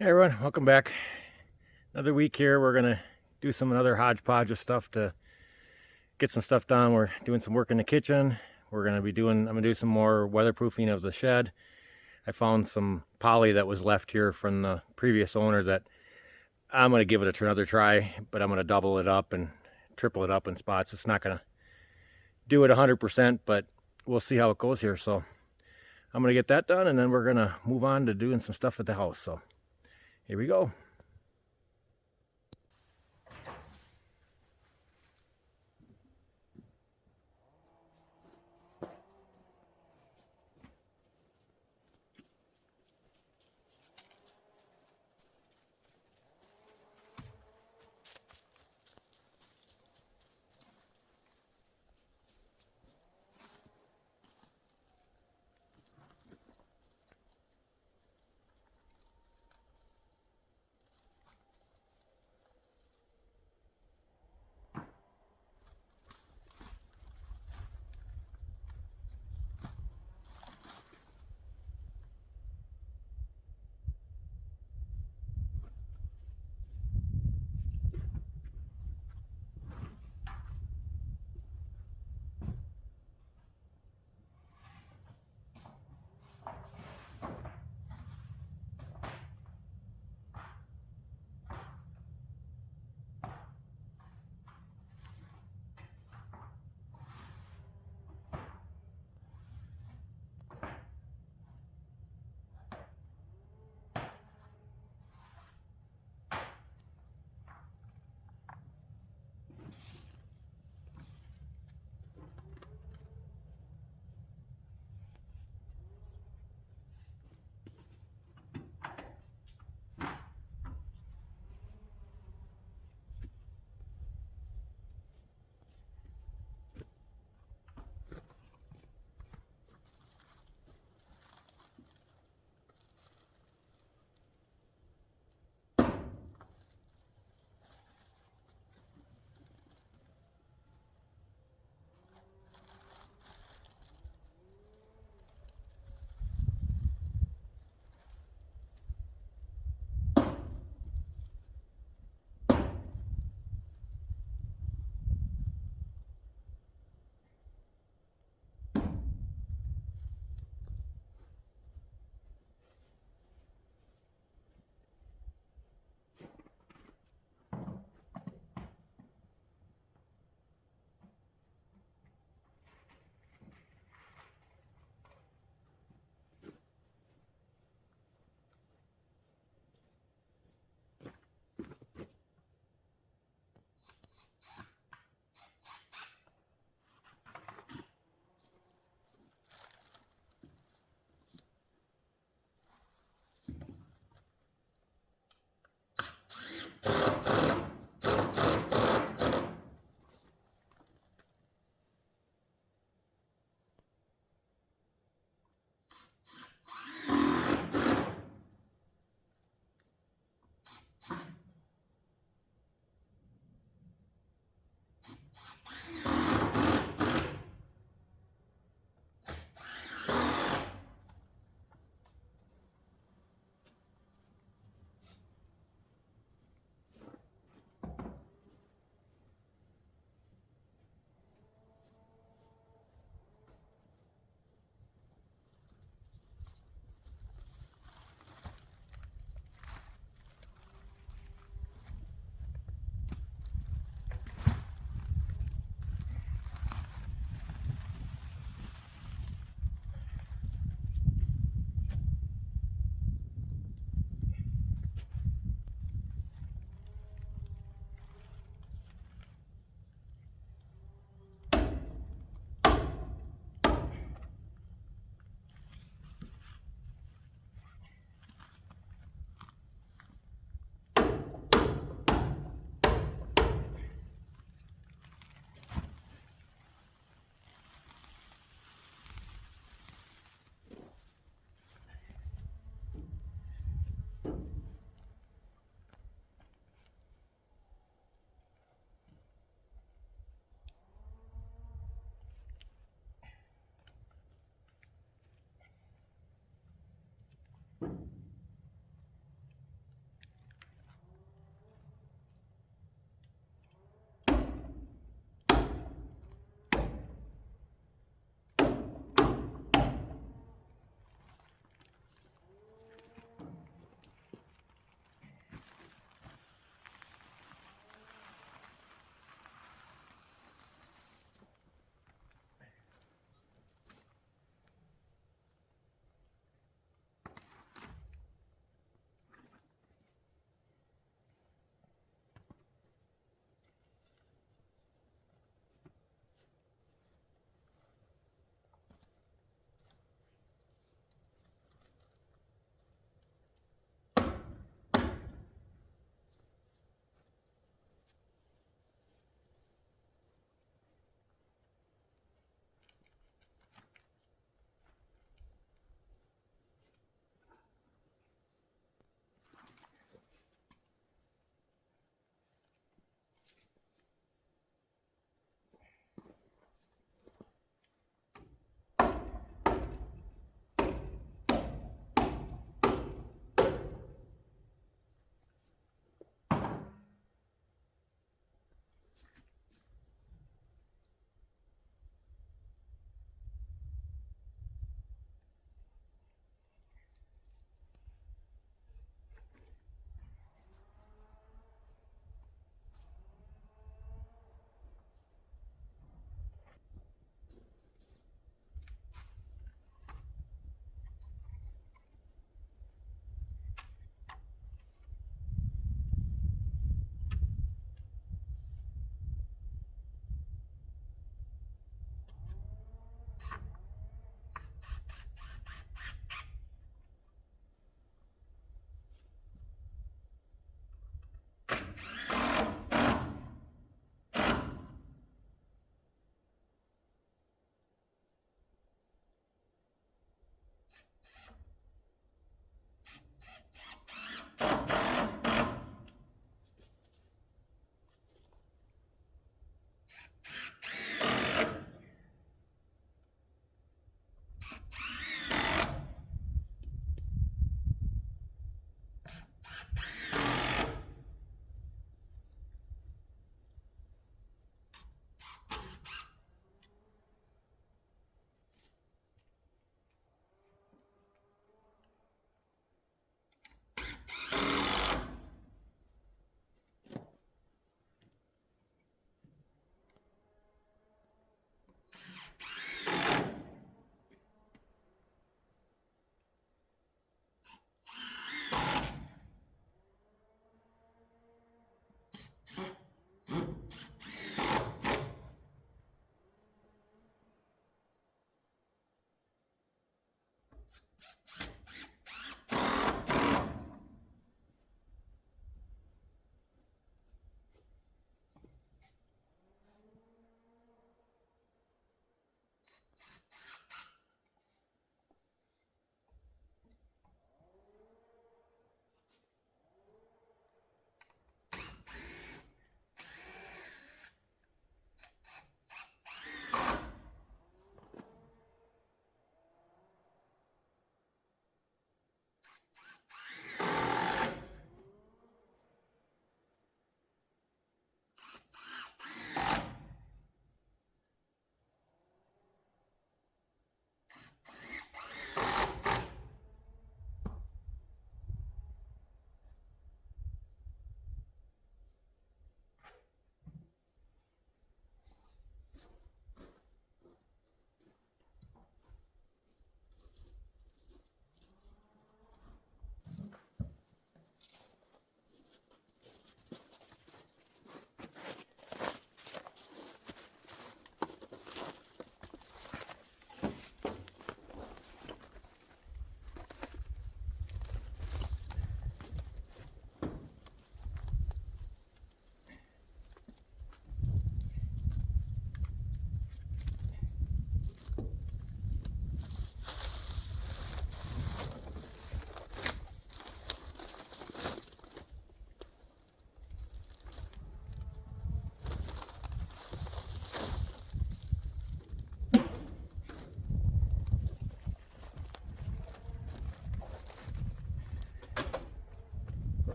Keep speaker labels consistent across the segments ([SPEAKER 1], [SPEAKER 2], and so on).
[SPEAKER 1] Hey everyone, welcome back. Another week here. We're gonna do another hodgepodge of stuff to get some stuff done. We're doing some work in the kitchen. I'm gonna do some more weatherproofing of the shed. I found some poly that was left here from the previous owner that I'm gonna give it another try, but I'm gonna double it up and triple it up in spots. It's not gonna do it 100%, but we'll see how it goes here. So I'm gonna get that done, and then we're gonna move on to doing some stuff at the house. So here we go.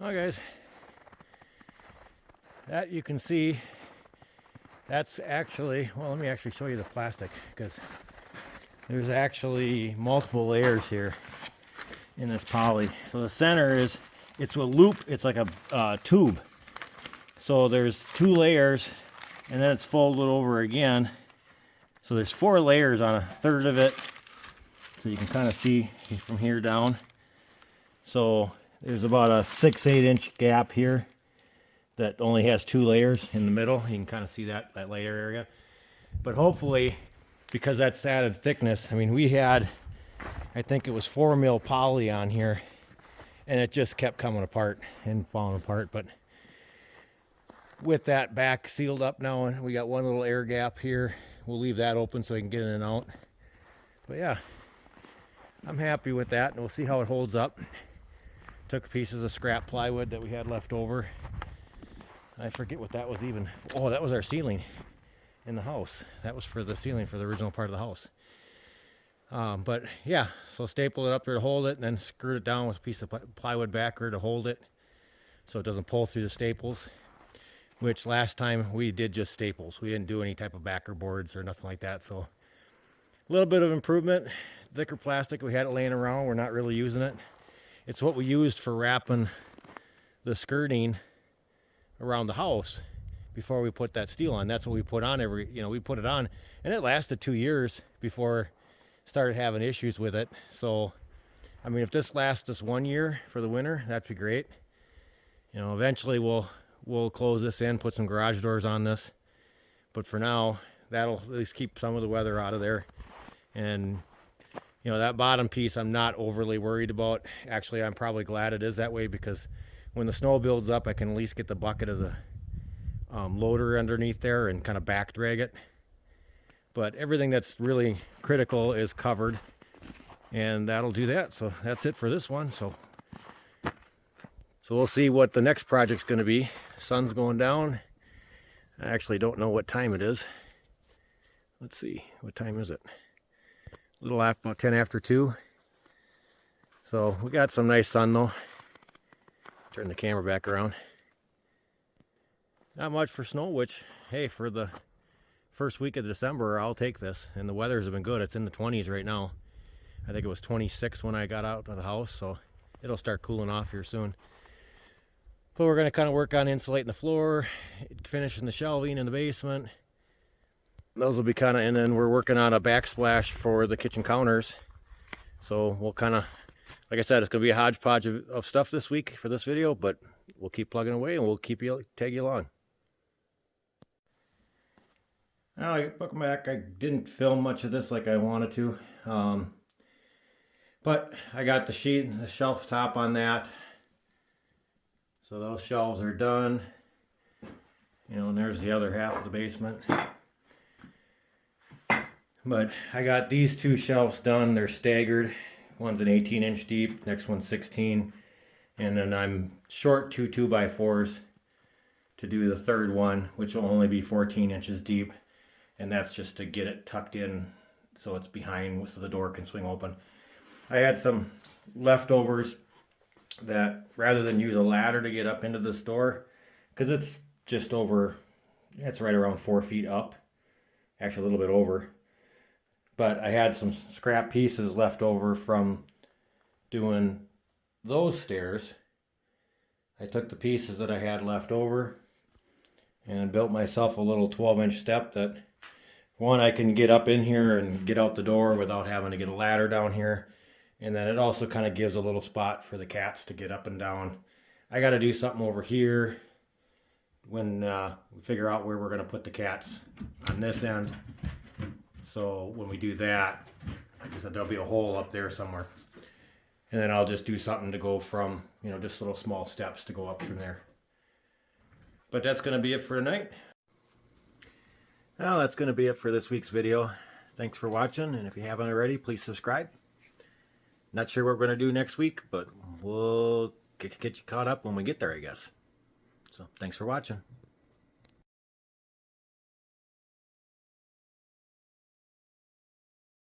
[SPEAKER 1] Well, guys, that you can see, that's actually, well, let me actually show you the plastic, because there's actually multiple layers here in this poly. So the center is, it's a loop, it's like a tube. So there's 2 layers, and then it's folded over again. So there's 4 layers on a third of it. So you can kind of see from here down. So there's about a 6-8 inch gap here that only has 2 layers in the middle. You can kind of see that layer area. But hopefully, because that's added thickness, I mean, we had, I think it was 4 mil poly on here, and it just kept coming apart and falling apart. But with that back sealed up now, and we got one little air gap here, we'll leave that open so we can get in and out. But yeah, I'm happy with that, and we'll see how it holds up. Took pieces of scrap plywood that we had left over. I forget what that was even. Oh, that was our ceiling in the house. That was for the ceiling for the original part of the house. But yeah, so stapled it up there to hold it, and then screwed it down with a piece of plywood backer to hold it so it doesn't pull through the staples, which last time we did just staples. We didn't do any type of backer boards or nothing like that. So a little bit of improvement. Thicker plastic, we had it laying around. We're not really using it. It's what we used for wrapping the skirting around the house before we put that steel on. That's what we put on we put it on, and it lasted 2 years before started having issues with it. So I mean, if this lasts us 1 year for the winter, that'd be great. Eventually we'll close this in, put some garage doors on this, but for now that'll at least keep some of the weather out of there. And that bottom piece I'm not overly worried about. Actually, I'm probably glad it is that way, because when the snow builds up, I can at least get the bucket of the loader underneath there and kind of back drag it. But everything that's really critical is covered, and that'll do that. So that's it for this one. So we'll see what the next project's going to be. Sun's going down. I actually don't know what time it is. Let's see, what time is it? A little after, about 10 after 2. So we got some nice sun though. Turn the camera back around. Not much for snow, which, hey, for the first week of December, I'll take this. And the weathers have been good. It's in the 20s right now. I think it was 26 when I got out of the house, so it'll start cooling off here soon. But we're going to kind of work on insulating the floor, finishing the shelving in the basement. Those will be kind of, and then we're working on a backsplash for the kitchen counters. So we'll kind of, like I said, it's going to be a hodgepodge of stuff this week for this video, but we'll keep plugging away and we'll tag you along. Now, welcome back. I didn't film much of this like I wanted to, but I got the shelf top on that. So those shelves are done. And there's the other half of the basement. But I got these 2 shelves done. They're staggered. One's an 18-inch deep, next one's 16. And then I'm short 2 2x4s to do the third one, which will only be 14 inches deep. And that's just to get it tucked in so it's behind, so the door can swing open. I had some leftovers that, rather than use a ladder to get up into this door, because it's just over, it's right around 4 feet up, actually a little bit over. But I had some scrap pieces left over from doing those stairs. I took the pieces that I had left over and built myself a little 12-inch step that, one, I can get up in here and get out the door without having to get a ladder down here. And then it also kind of gives a little spot for the cats to get up and down. I got to do something over here when we figure out where we're going to put the cats on this end. So when we do that, like I said, there'll be a hole up there somewhere. And then I'll just do something to go from, just little small steps to go up from there. But that's going to be it for tonight. Well, that's going to be it for this week's video. Thanks for watching, and if you haven't already, please subscribe. Not sure what we're going to do next week, but we'll get you caught up when we get there, I guess. So thanks for watching.